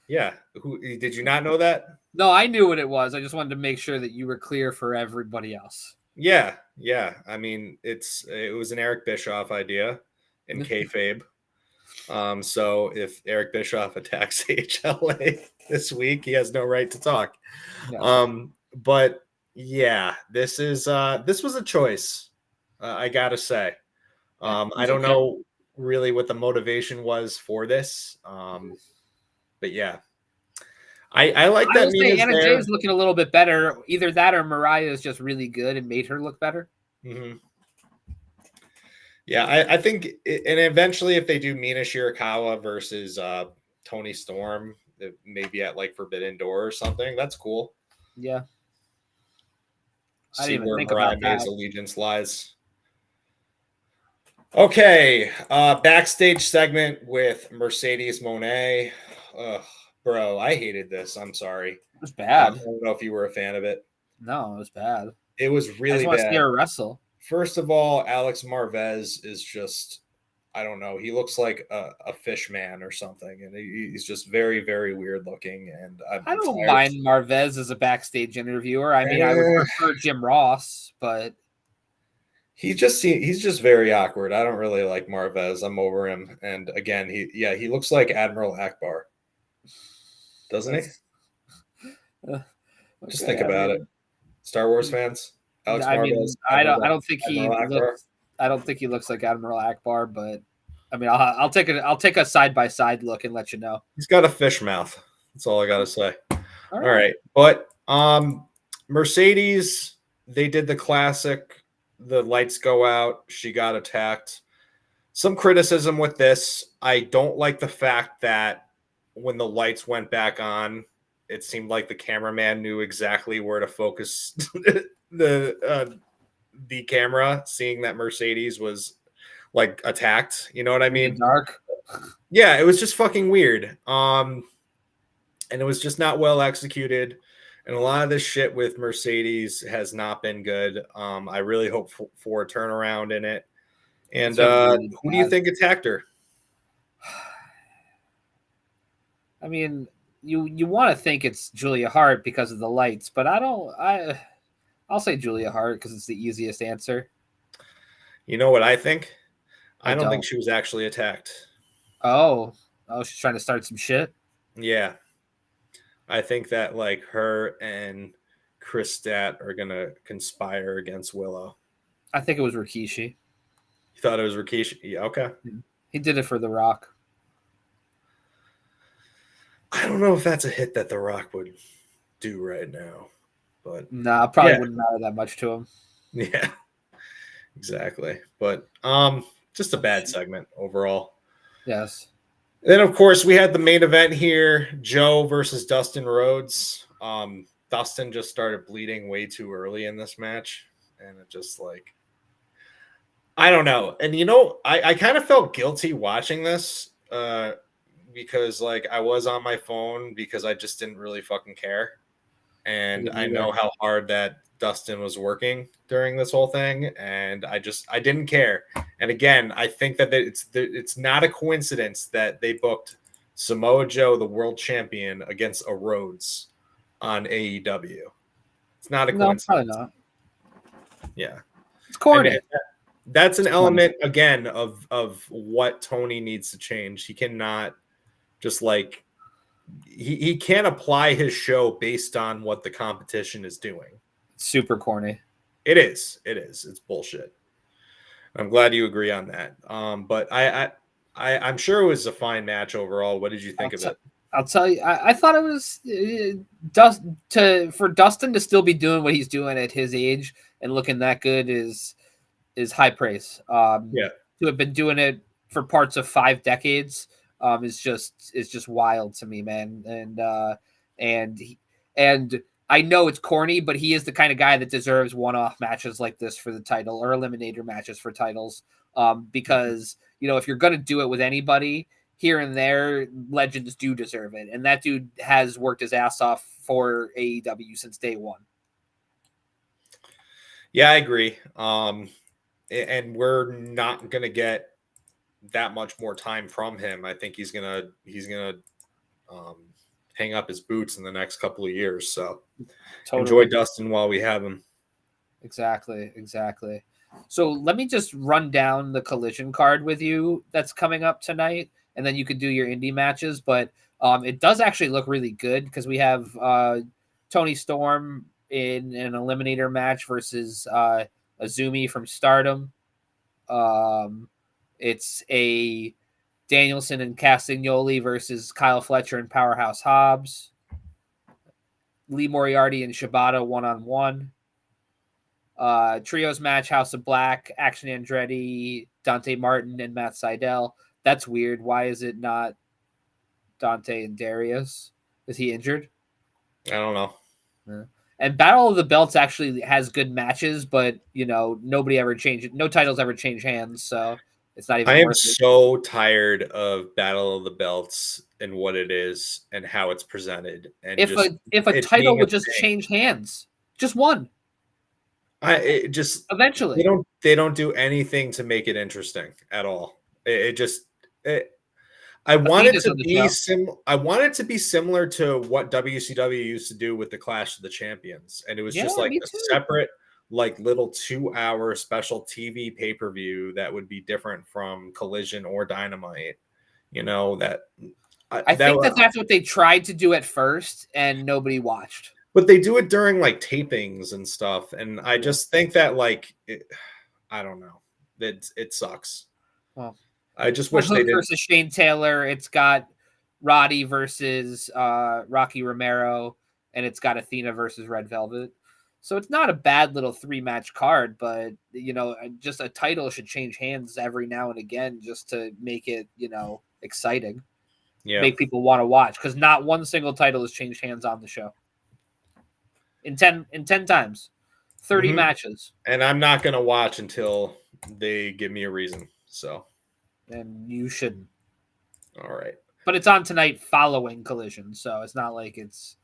Yeah. Who did you not know that? No, I knew what it was. I just wanted to make sure that you were clear for everybody else. Yeah. I mean, it was an Eric Bischoff idea in kayfabe. So if Eric Bischoff attacks HLA this week, he has no right to talk. No. But yeah, this was a choice. I gotta say. I don't know really what the motivation was for this. But yeah. I like that. Anna Jay is looking a little bit better. Either that or Mariah is just really good and made her look better. Mm-hmm. Yeah, I think, and eventually if they do Mina Shirakawa versus Tony Storm, maybe at like Forbidden Door or something, that's cool. Yeah. See where Mariah May's allegiance lies. Okay, backstage segment with Mercedes Moné. Bro, I hated this. I'm sorry. It was bad. I don't know if you were a fan of it. No, it was bad. It was really bad. I just want to see her wrestle. First of all, Alex Marvez is just, I don't know. He looks like a fish man or something. And he's just very, very weird looking. And I don't mind Marvez as a backstage interviewer. I mean, I would prefer Jim Ross, but he's just very awkward. I don't really like Marvez. I'm over him. And again, he looks like Admiral Akbar. Doesn't he? Just think about it. Star Wars fans. Alex Marvez. I don't think he looks like Admiral Akbar, but I mean, I'll take a side by side look and let you know. He's got a fish mouth. That's all I gotta say. All right. But Mercedes, they did the classic. The lights go out. She got attacked. Some criticism with this. I don't like the fact that when the lights went back on, it seemed like the cameraman knew exactly where to focus the camera, seeing that Mercedes was like attacked. You know what I mean? Dark. Yeah, it was just fucking weird. And it was just not well executed. And a lot of this shit with Mercedes has not been good. I really hope for a turnaround in it. And Really who do you think attacked her? I mean, you want to think it's Julia Hart because of the lights, but I'll say Julia Hart because it's the easiest answer. You know what I think? I don't think don't. she was actually attacked. Oh, she's trying to start some shit. Yeah. I think that like her and Chris Stat are gonna conspire against Willow. I think it was Rikishi. You thought it was Rikishi? Yeah, okay. He did it for The Rock. I don't know if that's a hit that The Rock would do right now, but nah, probably wouldn't matter that much to him. Yeah, exactly. But just a bad segment overall. Yes. Then of course we had the main event here: Joe versus Dustin Rhodes. Dustin just started bleeding way too early in this match, and it just like I don't know. And you know, I kind of felt guilty watching this because like I was on my phone because I just didn't really fucking care. And I know how hard that Dustin was working during this whole thing, and I didn't care. And again, I think that it's not a coincidence that they booked Samoa Joe, the world champion, against a Rhodes on AEW. It's not a coincidence. Probably not. Yeah, it's corny. I mean, that's an element again of what Tony needs to change. He cannot just like he can't apply his show based on what the competition is doing. It's super corny. It is. It's bullshit. I'm glad you agree on that. But I'm sure it was a fine match overall. What did you think of it? I'll tell you, I thought it was for Dustin to still be doing what he's doing at his age and looking that good is high praise. Yeah. To have been doing it for parts of 5 decades is just wild to me, man. And I know it's corny, but he is the kind of guy that deserves one-off matches like this for the title or eliminator matches for titles. Because if you're gonna do it with anybody, here and there, legends do deserve it, and that dude has worked his ass off for AEW since day one. Yeah, I agree. And we're not gonna get that much more time from him. I think he's gonna hang up his boots in the next couple of years. So enjoy Dustin while we have him. Exactly. So let me just run down the Collision card with you that's coming up tonight, and then you could do your indie matches. But it does actually look really good because we have Tony Storm in an eliminator match versus Azumi from Stardom. It's a Danielson and Castagnoli versus Kyle Fletcher and Powerhouse Hobbs. Lee Moriarty and Shibata 1-on-1. Trios match, House of Black, Action Andretti, Dante Martin, and Matt Sydal. That's weird. Why is it not Dante and Darius? Is he injured? I don't know. Yeah. And Battle of the Belts actually has good matches, but nobody ever changed. No titles ever change hands, so it's not even. I am so tired of Battle of the Belts and what it is and how it's presented. And if a title would just change hands, just one. Eventually they don't do anything to make it interesting at all. I want it to be similar to what WCW used to do with the Clash of the Champions, and it was just like a separate, like little 2-hour special TV pay-per-view that would be different from Collision or Dynamite. I think that's what they tried to do at first, and nobody watched. But they do it during like tapings and stuff, and I just think that I don't know, it sucks. Well, I just wish they did versus Shane Taylor. It's got Roddy versus Rocky Romero, and it's got Athena versus Red Velvet. So it's not a bad little 3-match card, but just a title should change hands every now and again just to make it exciting. make people want to watch, because not one single title has changed hands on the show. In 10 times. 30 matches. And I'm not going to watch until they give me a reason. So. And you shouldn't. All right. But it's on tonight following Collision, so it's not like it's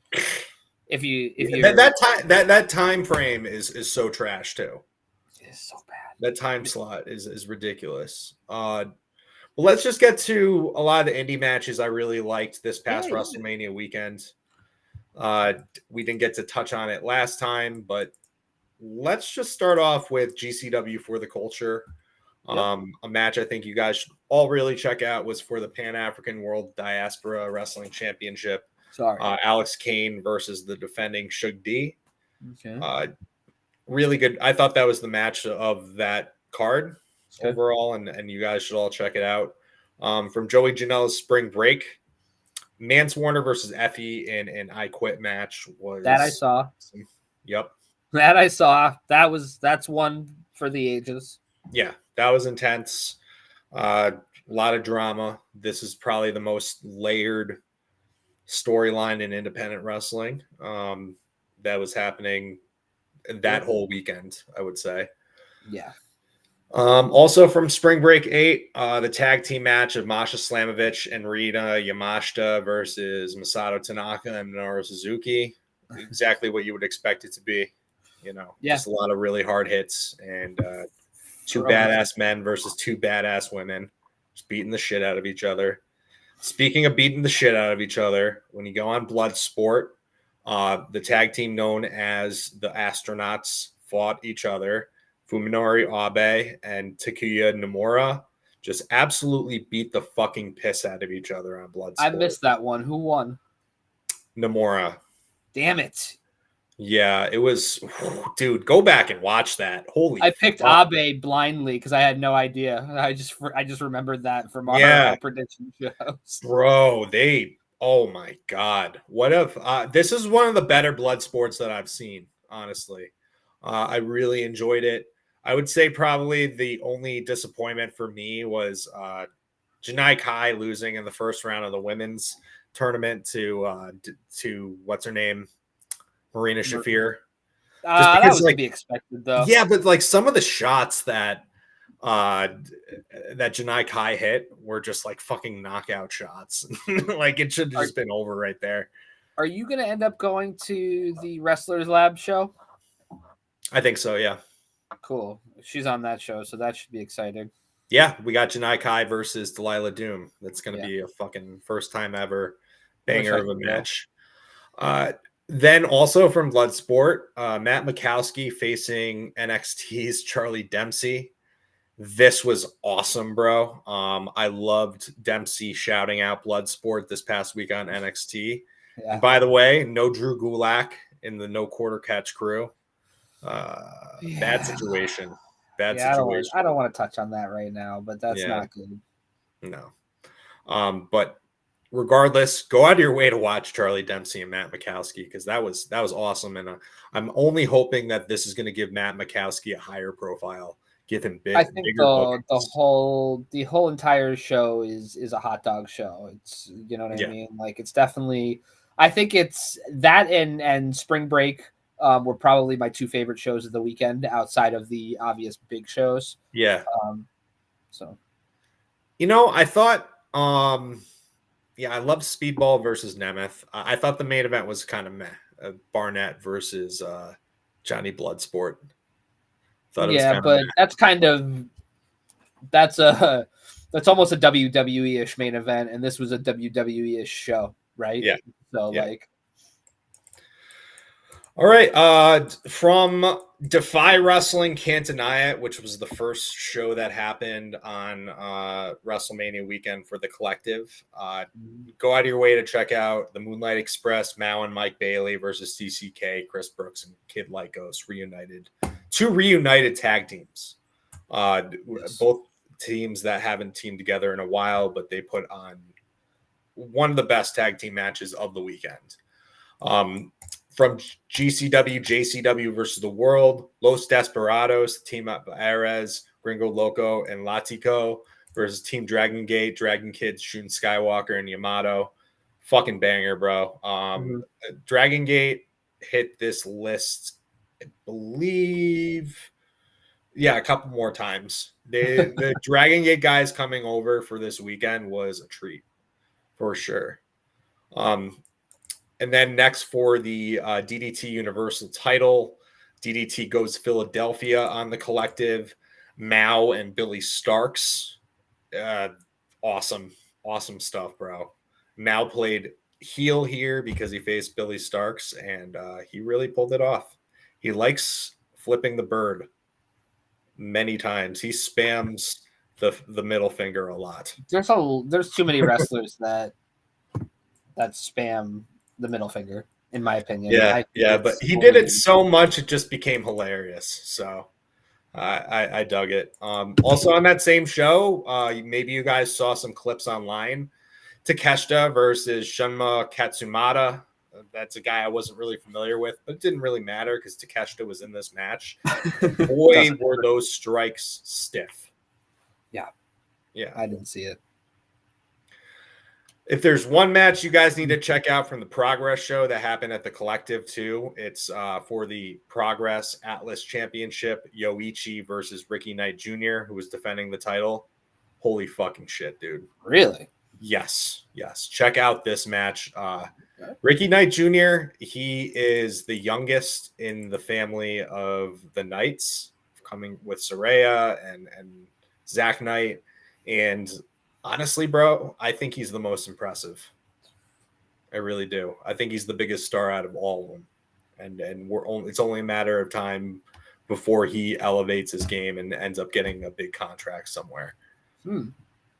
if you that time frame is so trash too. It's so bad. That time slot is ridiculous. Well, let's just get to a lot of the indie matches I really liked this past WrestleMania weekend. We didn't get to touch on it last time, but let's just start off with GCW for the Culture. A match I think you guys should all really check out was for the Pan-African World Diaspora Wrestling Championship. Alex Kane versus the defending Shug D. Okay. Really good. I thought that was the match of that card overall, and you guys should all check it out. From Joey Janela's Spring Break, Mance Warner versus Effie in an I Quit match was that I saw. Awesome. Yep. That I saw. That's one for the ages. Yeah, that was intense. A lot of drama. This is probably the most layered storyline in independent wrestling that was happening that whole weekend, I would say. Yeah. Also from Spring Break 8, the tag team match of Masha Slamovich and Rita Yamashita versus Masato Tanaka and Minoru Suzuki. Exactly what you would expect it to be. Just a lot of really hard hits and two badass men versus two badass women just beating the shit out of each other. Speaking of beating the shit out of each other, when you go on Bloodsport, the tag team known as the Astronauts fought each other. Fuminori Abe and Takuya Nomura just absolutely beat the fucking piss out of each other on Bloodsport. I missed that one. Who won? Nomura. Damn it. Yeah, it was, dude, go back and watch that. Holy I picked Abe blindly because I had no idea. I just remembered that from our prediction shows. Bro, oh my God. What if, this is one of the better blood sports that I've seen, honestly. I really enjoyed it. I would say probably the only disappointment for me was Janai Kai losing in the first round of the women's tournament to what's her name? Marina Shafir. That was to be expected, though. Yeah, but like some of the shots that Janai Kai hit were just like fucking knockout shots. Like it should have just been over right there. Are you going to end up going to the Wrestlers Lab show? I think so, yeah. Cool. She's on that show, so that should be exciting. Yeah, we got Janai Kai versus Delilah Doom. That's going to be a fucking first time ever banger of a match. Then also from Bloodsport, Matt Mikowski facing NXT's Charlie Dempsey. This was awesome, bro. I loved Dempsey shouting out Bloodsport this past week on NXT. Yeah. And by the way, no Drew Gulak in the no quarter catch crew. Bad situation. Bad situation. I don't want to touch on that right now, but that's not good. No. But regardless, go out of your way to watch Charlie Dempsey and Matt Mikowski because that was awesome, and I'm only hoping that this is going to give Matt Mikowski a higher profile, give him bigger. I think the whole entire show is a hot dog show. It's what I mean. Like it's definitely. I think it's that and Spring Break were probably my two favorite shows of the weekend outside of the obvious big shows. Yeah. So. I thought. Yeah, I loved Speedball versus Nemeth. I thought the main event was kind of meh. Barnett versus Johnny Bloodsport. But that's almost a WWE-ish main event, and this was a WWE-ish show, right? Yeah. So all right. From Defy Wrestling Cantonaya, which was the first show that happened on WrestleMania weekend for the collective. Go out of your way to check out the Moonlight Express, Mao and Mike Bailey versus CCK, Chris Brooks and Kid Lycos reunited. Two reunited tag teams. Both teams that haven't teamed together in a while, but they put on one of the best tag team matches of the weekend. From GCW, JCW versus the World, Los Desperados, team up Ares, Gringo Loco, and Latico versus Team Dragon Gate, Dragon Kids, Shun Skywalker, and Yamato. Fucking banger, bro. Dragon Gate hit this list, I believe, a couple more times. The Dragon Gate guys coming over for this weekend was a treat for sure. And then next for the DDT Universal title, DDT goes Philadelphia on the collective. Mao and Billy Starks. Awesome stuff, bro. Mao played heel here because he faced Billy Starks, and he really pulled it off. He likes flipping the bird many times. He spams the middle finger a lot. There's too many wrestlers that spam the middle finger, in my opinion. Yeah, but he did it so much it just became hilarious. So I dug it. Also on that same show, maybe you guys saw some clips online. Takeshita versus Shunma Katsumata. That's a guy I wasn't really familiar with, but it didn't really matter because Takeshita was in this match. Boy, were those strikes stiff. Yeah. I didn't see it. If there's one match you guys need to check out from the Progress show that happened at the Collective too, it's for the Progress Atlas Championship, Yoichi versus Ricky Knight Jr., who was defending the title. Holy fucking shit, dude. Really? Yes. Check out this match. Ricky Knight Jr., he is the youngest in the family of the Knights, coming with Saraya and Zach Knight. And honestly, bro, I think he's the most impressive. I really do. I think he's the biggest star out of all of them. And it's only a matter of time before he elevates his game and ends up getting a big contract somewhere.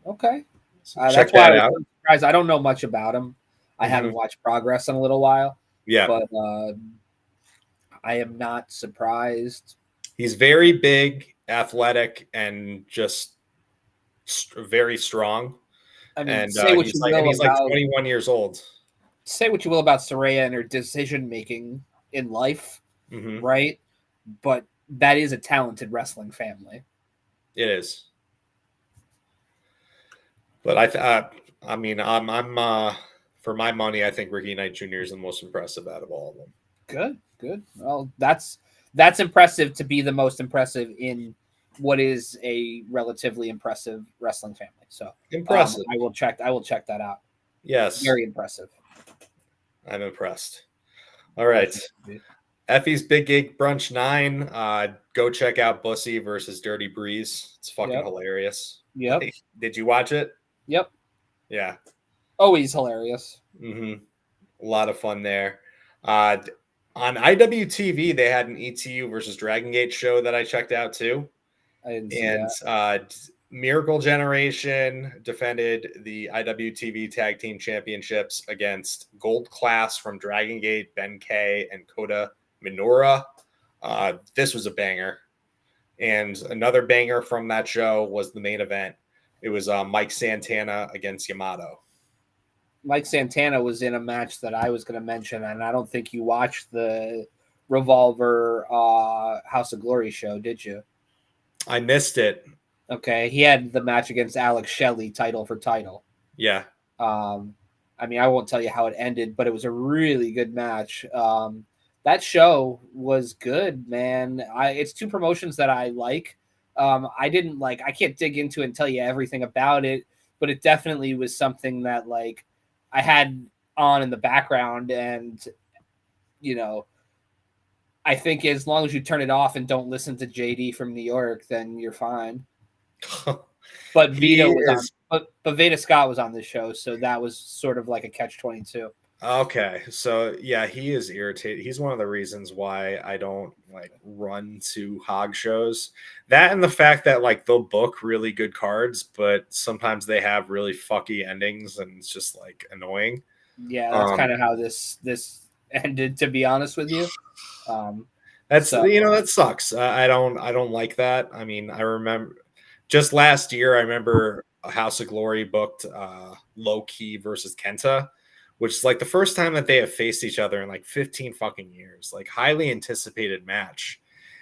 Okay. So that's why I was surprised. I don't know much about him. I haven't watched Progress in a little while. Yeah. But I am not surprised. He's very big, athletic, and just very strong. I mean, and he's like 21 years old. Say what you will about Saraya and her decision making in life, right? But that is a talented wrestling family. It is. But I mean, I'm for my money, I think Ricky Knight Jr. is the most impressive out of all of them. Good. Well, that's impressive to be the most impressive in what is a relatively impressive wrestling family. So impressive. I will check that out. Yes. Very impressive. I'm impressed. All right. Effie's Big Gig Brunch 9. Go check out Bussy versus Dirty Breeze. It's fucking hilarious. Yep. Did you watch it? Yep. Yeah. Always hilarious. A lot of fun there. On IWTV, they had an ETU versus Dragon Gate show that I checked out too. I didn't see that. Miracle Generation defended the IWTV Tag Team Championships against Gold Class from Dragon Gate, Ben K, and Kota Minoura. This was a banger. And another banger from that show was the main event. It was Mike Santana against Yamato. Mike Santana was in a match that I was going to mention, and I don't think you watched the Revolver House of Glory show, did you? I missed it. Okay, he had the match against Alex Shelley, title for title. Yeah. I mean, I won't tell you how it ended, but it was a really good match. That show was good, man. It's two promotions that I like. I can't dig into it and tell you everything about it, but it definitely was something that like I had on in the background, and I think as long as you turn it off and don't listen to JD from New York, then you're fine. But Veda Scott was on this show, so that was sort of like a catch-22. Okay, so yeah, he is irritated. He's one of the reasons why I don't run to hog shows. That and the fact that they'll book really good cards, but sometimes they have really fucky endings, and it's just annoying. Yeah, that's kind of how this ended, to be honest with you. That sucks. I don't like that. I mean, I remember just last year, I remember House of Glory booked Low Key versus Kenta, which is the first time that they have faced each other in 15 fucking years. Highly anticipated match.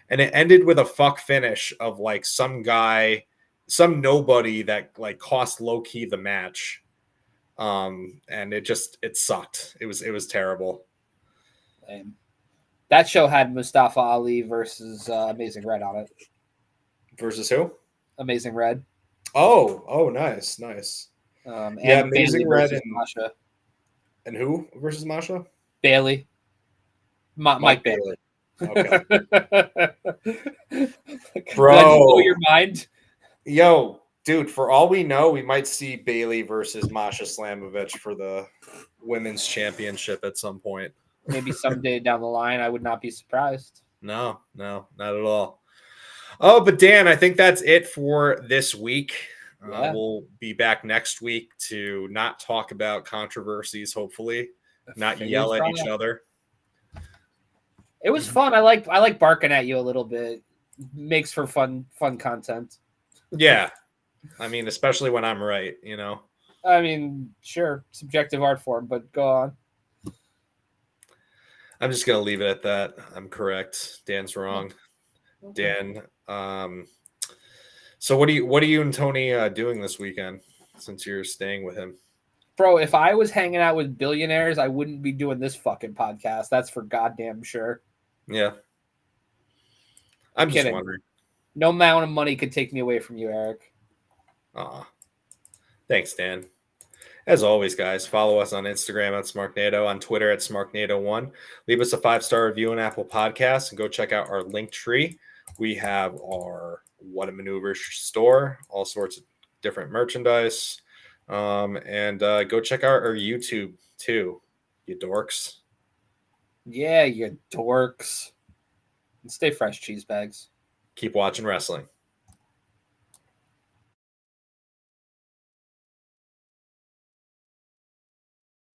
And it ended with a fuck finish of some guy some nobody that like cost low key the match. And it sucked. It was terrible. That show had Mustafa Ali versus Amazing Red on it. Versus who? Amazing Red. Oh, nice. And yeah, Amazing Bailey Red and Masha. And who versus Masha? Bailey. Mike Bailey. Okay. Bro. Did I just blow your mind? Yo, dude, for all we know, we might see Bailey versus Masha Slamovich for the women's championship at some point. Maybe someday down the line. I would not be surprised. No, not at all. Oh, but Dan, I think that's it for this week. Yeah. We'll be back next week to not talk about controversies, hopefully, not yell at each other. It was fun. I like barking at you a little bit. Makes for fun content. Yeah. I mean, especially when I'm right, you know. I mean, sure, subjective art form, but go on. I'm just gonna leave it at that. I'm correct. Dan's wrong. Okay. Dan. So what are you and Tony doing this weekend since you're staying with him? Bro, if I was hanging out with billionaires, I wouldn't be doing this fucking podcast. That's for goddamn sure. Yeah. I'm just wondering. No amount of money could take me away from you, Eric. Thanks, Dan. As always, guys, follow us on Instagram at Smarknado, on Twitter at Smarknado1. Leave us a 5-star review on Apple Podcasts and go check out our link tree. We have our What a Maneuver store, all sorts of different merchandise. And go check out our YouTube too, you dorks. Yeah, you dorks. And stay fresh, cheese bags. Keep watching wrestling.